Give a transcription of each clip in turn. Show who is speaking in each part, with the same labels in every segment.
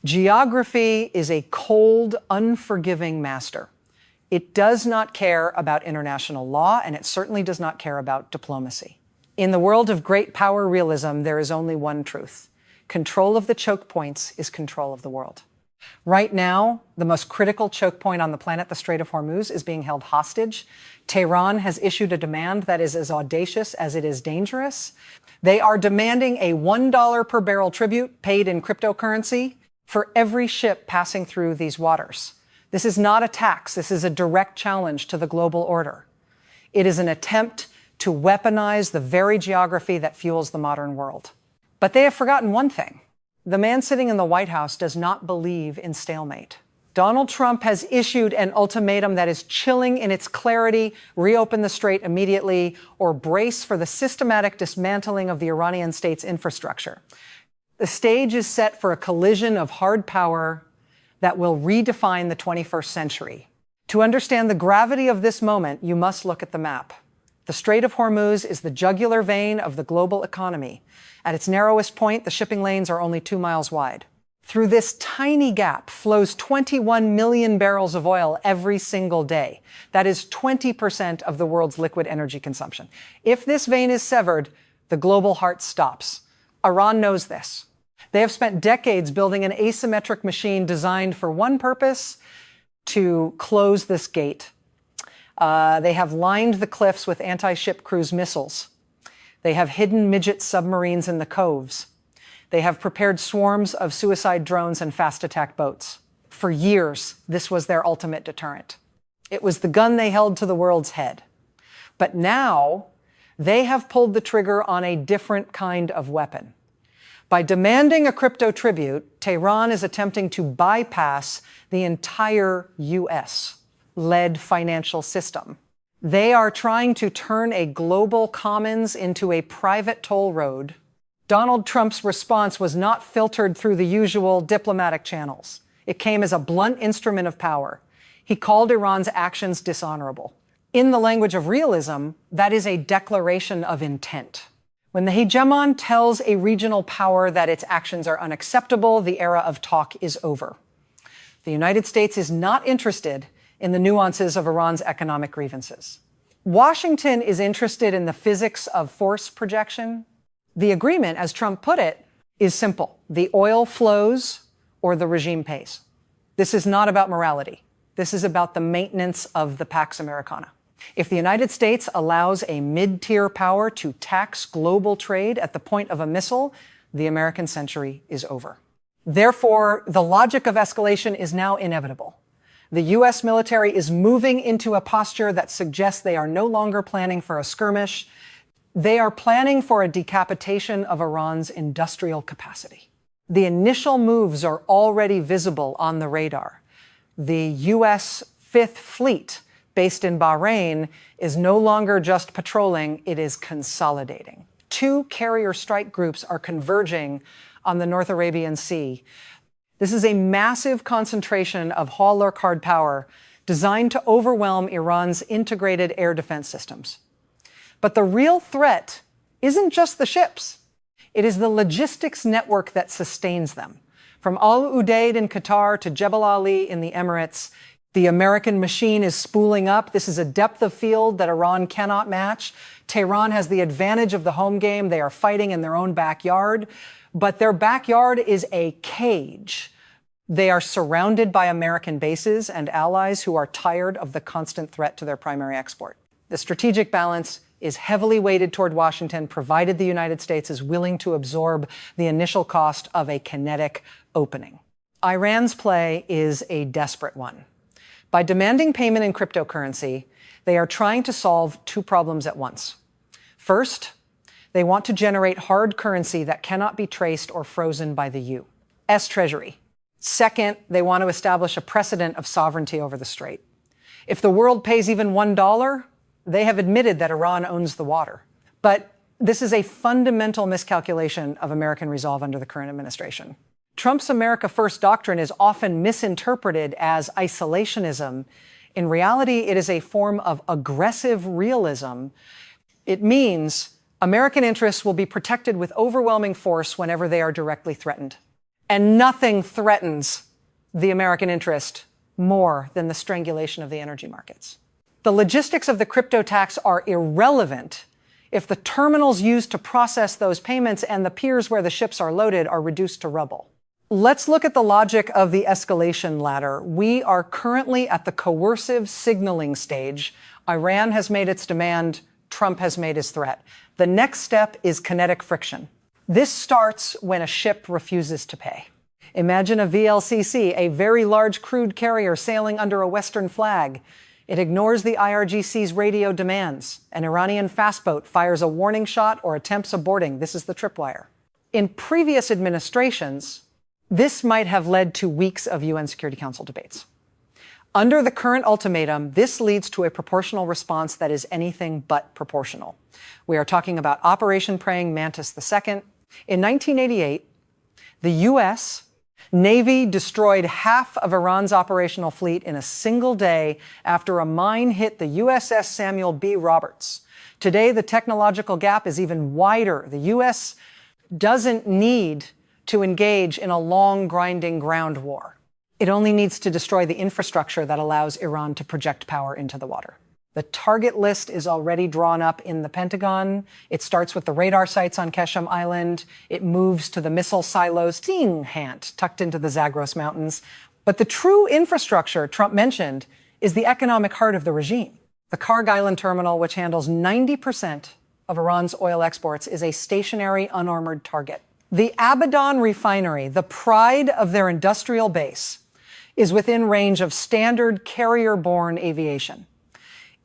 Speaker 1: Geography is a cold, unforgiving master. It does not care about international law, and it certainly does not care about diplomacy. In the world of great power realism, there is only one truth. Control of the choke points is control of the world. Right now, the most critical choke point on the planet, the Strait of Hormuz, is being held hostage. Tehran has issued a demand that is as audacious as it is dangerous. They are demanding a $1 per barrel tribute paid in cryptocurrency for every ship passing through these waters. This is not a tax. This is a direct challenge to the global order. It is an attempt to weaponize the very geography that fuels the modern world. But they have forgotten one thing. The man sitting in the White House does not believe in stalemate. Donald Trump has issued an ultimatum that is chilling in its clarity: reopen the strait immediately or brace for the systematic dismantling of the Iranian state's infrastructure. The stage is set for a collision of hard power that will redefine the 21st century. To understand the gravity of this moment, you must look at the map. The Strait of Hormuz is the jugular vein of the global economy. At its narrowest point, the shipping lanes are only 2 miles wide. Through this tiny gap flows 21 million barrels of oil every single day. That is 20% of the world's liquid energy consumption. If this vein is severed, the global heart stops. Iran knows this. They have spent decades building an asymmetric machine designed for one purpose: to close this gate. They have lined the cliffs with anti-ship cruise missiles. They have hidden midget submarines in the coves. They have prepared swarms of suicide drones and fast attack boats. For years, this was their ultimate deterrent. It was the gun they held to the world's head. But now, they have pulled the trigger on a different kind of weapon. By demanding a crypto tribute, Tehran is attempting to bypass the entire US-led financial system. They are trying to turn a global commons into a private toll road. Donald Trump's response was not filtered through the usual diplomatic channels. It came as a blunt instrument of power. He called Iran's actions dishonorable. In the language of realism, that is a declaration of intent. When the hegemon tells a regional power that its actions are unacceptable, the era of talk is over. The United States is not interested in the nuances of Iran's economic grievances. Washington is interested in the physics of force projection. The agreement, as Trump put it, is simple. The oil flows or the regime pays. This is not about morality. This is about the maintenance of the Pax Americana. If the United States allows a mid-tier power to tax global trade at the point of a missile, the American century is over. Therefore, the logic of escalation is now inevitable. The U.S. military is moving into a posture that suggests they are no longer planning for a skirmish. They are planning for a decapitation of Iran's industrial capacity. The initial moves are already visible on the radar. The U.S. Fifth Fleet, based in Bahrain, is no longer just patrolling, it is consolidating. 2 carrier strike groups are converging on the North Arabian Sea. This is a massive concentration of hauler hard power designed to overwhelm Iran's integrated air defense systems. But the real threat isn't just the ships. It is the logistics network that sustains them. From Al Udeid in Qatar to Jebel Ali in the Emirates, the American machine is spooling up. This is a depth of field that Iran cannot match. Tehran has the advantage of the home game. They are fighting in their own backyard, but their backyard is a cage. They are surrounded by American bases and allies who are tired of the constant threat to their primary export. The strategic balance is heavily weighted toward Washington, provided the United States is willing to absorb the initial cost of a kinetic opening. Iran's play is a desperate one. By demanding payment in cryptocurrency, they are trying to solve 2 problems at once. First, they want to generate hard currency that cannot be traced or frozen by the U.S. Treasury. Second, they want to establish a precedent of sovereignty over the strait. If the world pays even $1, they have admitted that Iran owns the water. But this is a fundamental miscalculation of American resolve under the current administration. Trump's America First doctrine is often misinterpreted as isolationism. In reality, it is a form of aggressive realism. It means American interests will be protected with overwhelming force whenever they are directly threatened. And nothing threatens the American interest more than the strangulation of the energy markets. The logistics of the crypto tax are irrelevant if the terminals used to process those payments and the piers where the ships are loaded are reduced to rubble. Let's look at the logic of the escalation ladder. We are currently at the coercive signaling stage. Iran has made its demand. Trump has made his threat. The next step is kinetic friction. This starts when a ship refuses to pay. Imagine a VLCC, a very large crude carrier sailing under a Western flag. It ignores the IRGC's radio demands. An Iranian fast boat fires a warning shot or attempts a boarding. This is the tripwire. In previous administrations, this might have led to weeks of UN Security Council debates. Under the current ultimatum, this leads to a proportional response that is anything but proportional. We are talking about Operation Praying Mantis II. In 1988, the U.S. Navy destroyed half of Iran's operational fleet in a single day after a mine hit the USS Samuel B. Roberts. Today, the technological gap is even wider. The U.S. doesn't need to engage in a long, grinding ground war. It only needs to destroy the infrastructure that allows Iran to project power into the water. The target list is already drawn up in the Pentagon. It starts with the radar sites on Keshem Island. It moves to the missile silos, Hant, tucked into the Zagros Mountains. But the true infrastructure Trump mentioned is the economic heart of the regime. The Karg Island terminal, which handles 90% of Iran's oil exports, is a stationary, unarmored target. The Abadan refinery, the pride of their industrial base, is within range of standard carrier-borne aviation.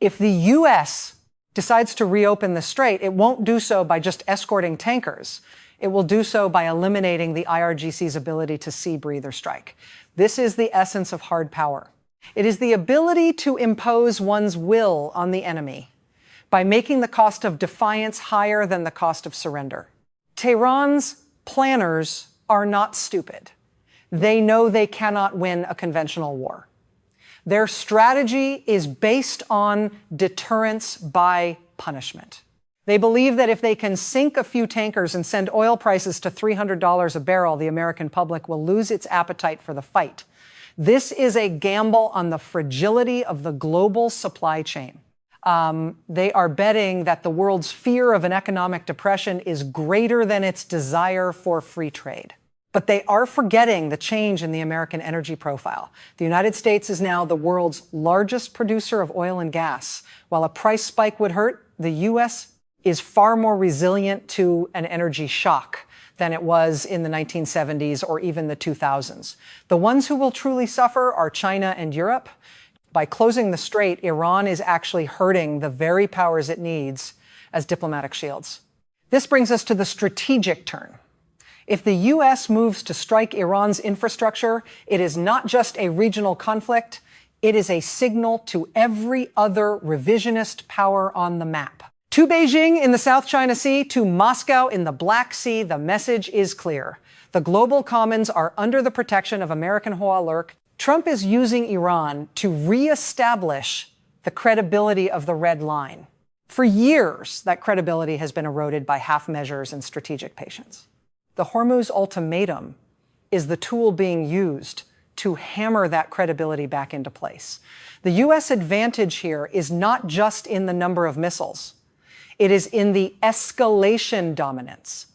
Speaker 1: If the U.S. decides to reopen the strait, it won't do so by just escorting tankers. It will do so by eliminating the IRGC's ability to sea, breathe, or strike. This is the essence of hard power. It is the ability to impose one's will on the enemy by making the cost of defiance higher than the cost of surrender. Tehran's planners are not stupid. They know they cannot win a conventional war. Their strategy is based on deterrence by punishment. They believe that if they can sink a few tankers and send oil prices to $300 a barrel, the American public will lose its appetite for the fight. This is a gamble on the fragility of the global supply chain. They are betting that the world's fear of an economic depression is greater than its desire for free trade. But they are forgetting the change in the American energy profile. The United States is now the world's largest producer of oil and gas. While a price spike would hurt, the U.S. is far more resilient to an energy shock than it was in the 1970s or even the 2000s. The ones who will truly suffer are China and Europe. By closing the strait, Iran is actually hurting the very powers it needs as diplomatic shields. This brings us to the strategic turn. If the U.S. moves to strike Iran's infrastructure, it is not just a regional conflict, it is a signal to every other revisionist power on the map. To Beijing in the South China Sea, to Moscow in the Black Sea, the message is clear. The global commons are under the protection of American Hoa Lurk. Trump is using Iran to reestablish the credibility of the red line. For years, that credibility has been eroded by half measures and strategic patience. The Hormuz ultimatum is the tool being used to hammer that credibility back into place. The U.S. advantage here is not just in the number of missiles. It is in the escalation dominance.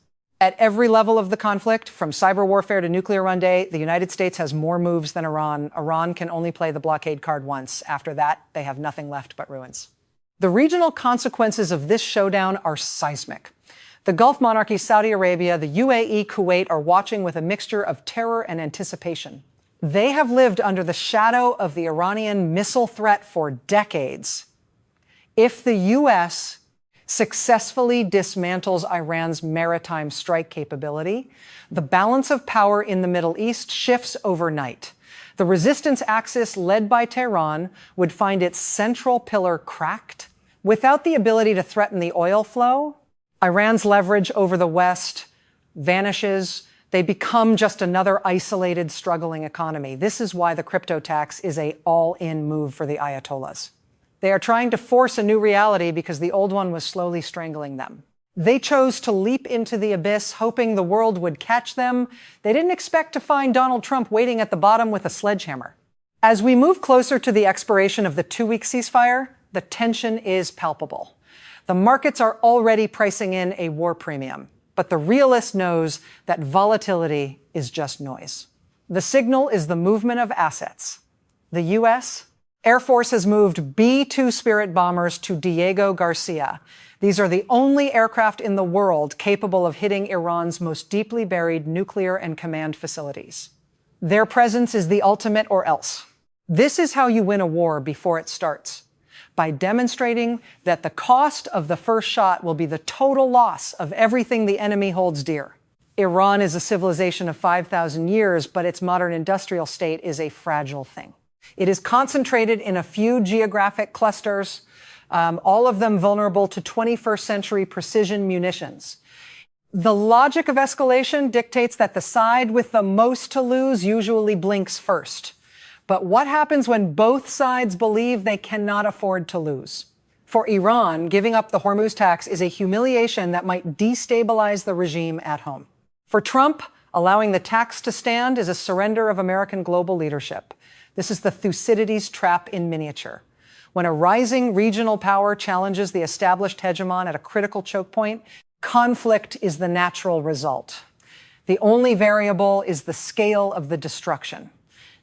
Speaker 1: At every level of the conflict, from cyber warfare to nuclear one day, the United States has more moves than Iran. Iran can only play the blockade card once. After that, they have nothing left but ruins. The regional consequences of this showdown are seismic. The Gulf monarchies, Saudi Arabia, the UAE, Kuwait are watching with a mixture of terror and anticipation. They have lived under the shadow of the Iranian missile threat for decades. If the U.S. successfully dismantles Iran's maritime strike capability, the balance of power in the Middle East shifts overnight. The resistance axis led by Tehran would find its central pillar cracked. Without the ability to threaten the oil flow, Iran's leverage over the West vanishes. They become just another isolated, struggling economy. This is why the crypto tax is an all-in move for the Ayatollahs. They are trying to force a new reality because the old one was slowly strangling them. They chose to leap into the abyss, hoping the world would catch them. They didn't expect to find Donald Trump waiting at the bottom with a sledgehammer. As we move closer to the expiration of the 2-week ceasefire, the tension is palpable. The markets are already pricing in a war premium, but the realist knows that volatility is just noise. The signal is the movement of assets. The U.S. Air Force has moved B-2 Spirit bombers to Diego Garcia. These are the only aircraft in the world capable of hitting Iran's most deeply buried nuclear and command facilities. Their presence is the ultimate or else. This is how you win a war before it starts, by demonstrating that the cost of the first shot will be the total loss of everything the enemy holds dear. Iran is a civilization of 5,000 years, but its modern industrial state is a fragile thing. It is concentrated in a few geographic clusters, all of them vulnerable to 21st century precision munitions. The logic of escalation dictates that the side with the most to lose usually blinks first. But what happens when both sides believe they cannot afford to lose? For Iran, giving up the Hormuz tax is a humiliation that might destabilize the regime at home. For Trump, allowing the tax to stand is a surrender of American global leadership. This is the Thucydides trap in miniature. When a rising regional power challenges the established hegemon at a critical choke point, conflict is the natural result. The only variable is the scale of the destruction.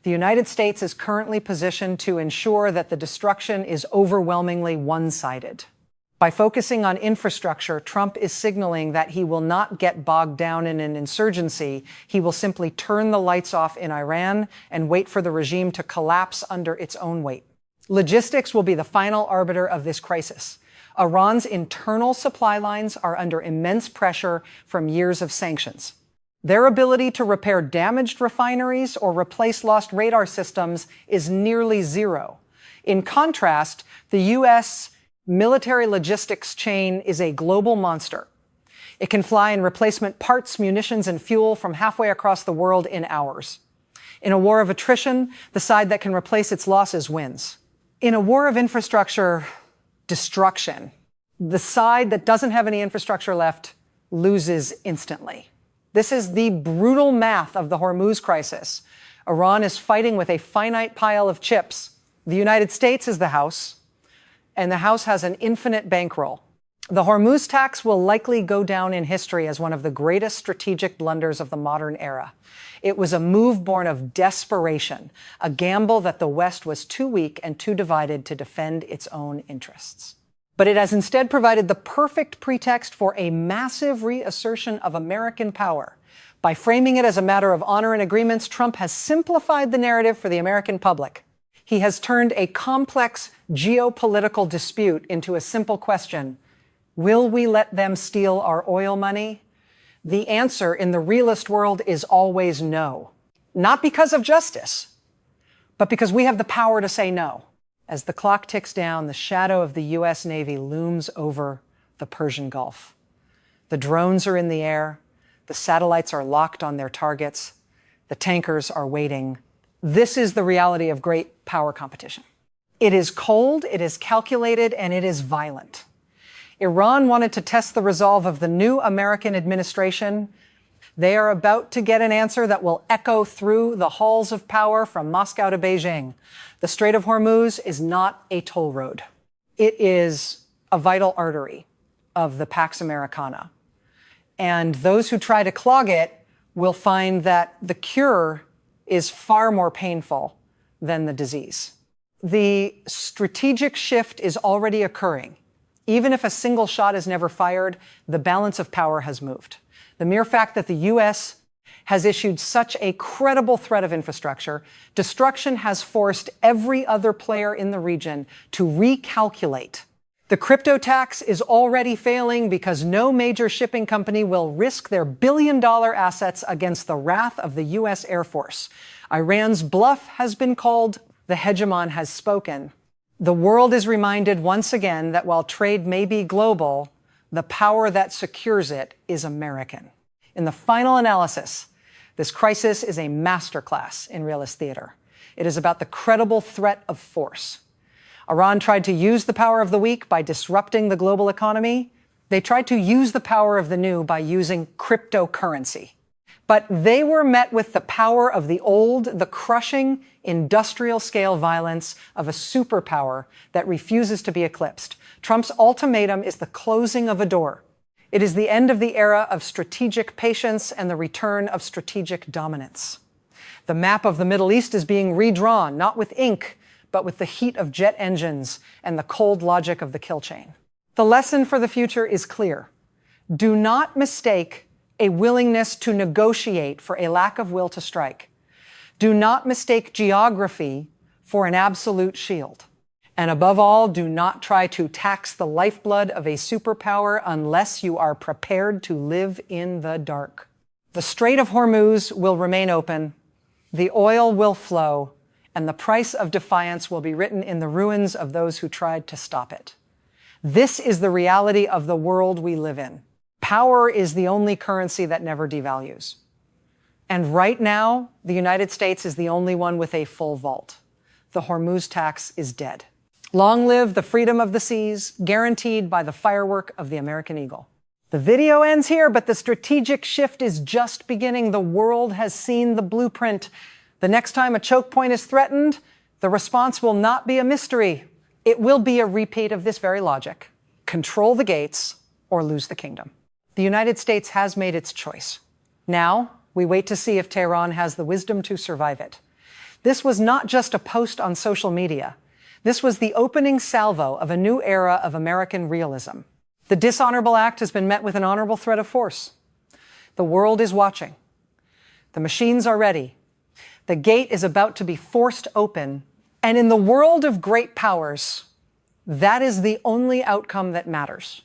Speaker 1: The United States is currently positioned to ensure that the destruction is overwhelmingly one-sided. By focusing on infrastructure, Trump is signaling that he will not get bogged down in an insurgency. He will simply turn the lights off in Iran and wait for the regime to collapse under its own weight. Logistics will be the final arbiter of this crisis. Iran's internal supply lines are under immense pressure from years of sanctions. Their ability to repair damaged refineries or replace lost radar systems is nearly zero. In contrast, the U.S. military logistics chain is a global monster. It can fly in replacement parts, munitions, and fuel from halfway across the world in hours. In a war of attrition, the side that can replace its losses wins. In a war of infrastructure destruction, the side that doesn't have any infrastructure left loses instantly. This is the brutal math of the Hormuz crisis. Iran is fighting with a finite pile of chips. The United States is the house, and the house has an infinite bankroll. The Hormuz tax will likely go down in history as one of the greatest strategic blunders of the modern era. It was a move born of desperation, a gamble that the West was too weak and too divided to defend its own interests. But it has instead provided the perfect pretext for a massive reassertion of American power. By framing it as a matter of honor and agreements, Trump has simplified the narrative for the American public. He has turned a complex geopolitical dispute into a simple question: will we let them steal our oil money? The answer in the realist world is always no. Not because of justice, but because we have the power to say no. As the clock ticks down, the shadow of the U.S. Navy looms over the Persian Gulf. The drones are in the air. The satellites are locked on their targets. The tankers are waiting. This is the reality of great power competition. It is cold, it is calculated, and it is violent. Iran wanted to test the resolve of the new American administration. They are about to get an answer that will echo through the halls of power from Moscow to Beijing. The Strait of Hormuz is not a toll road. It is a vital artery of the Pax Americana. And those who try to clog it will find that the cure is far more painful than the disease. The strategic shift is already occurring. Even if a single shot is never fired, the balance of power has moved. The mere fact that the U.S. has issued such a credible threat of infrastructure destruction has forced every other player in the region to recalculate. The crypto tax is already failing because no major shipping company will risk their billion-dollar assets against the wrath of the U.S. Air Force. Iran's bluff has been called. The hegemon has spoken. The world is reminded once again that while trade may be global, the power that secures it is American. In the final analysis, this crisis is a masterclass in realist theater. It is about the credible threat of force. Iran tried to use the power of the weak by disrupting the global economy. They tried to use the power of the new by using cryptocurrency. But they were met with the power of the old, the crushing industrial-scale violence of a superpower that refuses to be eclipsed. Trump's ultimatum is the closing of a door. It is the end of the era of strategic patience and the return of strategic dominance. The map of the Middle East is being redrawn, not with ink, but with the heat of jet engines and the cold logic of the kill chain. The lesson for the future is clear. Do not mistake a willingness to negotiate for a lack of will to strike. Do not mistake geography for an absolute shield. And above all, do not try to tax the lifeblood of a superpower unless you are prepared to live in the dark. The Strait of Hormuz will remain open, the oil will flow, and the price of defiance will be written in the ruins of those who tried to stop it. This is the reality of the world we live in. Power is the only currency that never devalues. And right now, the United States is the only one with a full vault. The Hormuz tax is dead. Long live the freedom of the seas, guaranteed by the firework of the American eagle. The video ends here, but the strategic shift is just beginning. The world has seen the blueprint. The next time a choke point is threatened, the response will not be a mystery. It will be a repeat of this very logic. Control the gates or lose the kingdom. The United States has made its choice. Now, we wait to see if Tehran has the wisdom to survive it. This was not just a post on social media. This was the opening salvo of a new era of American realism. The dishonorable act has been met with an honorable threat of force. The world is watching. The machines are ready. The gate is about to be forced open. And in the world of great powers, that is the only outcome that matters.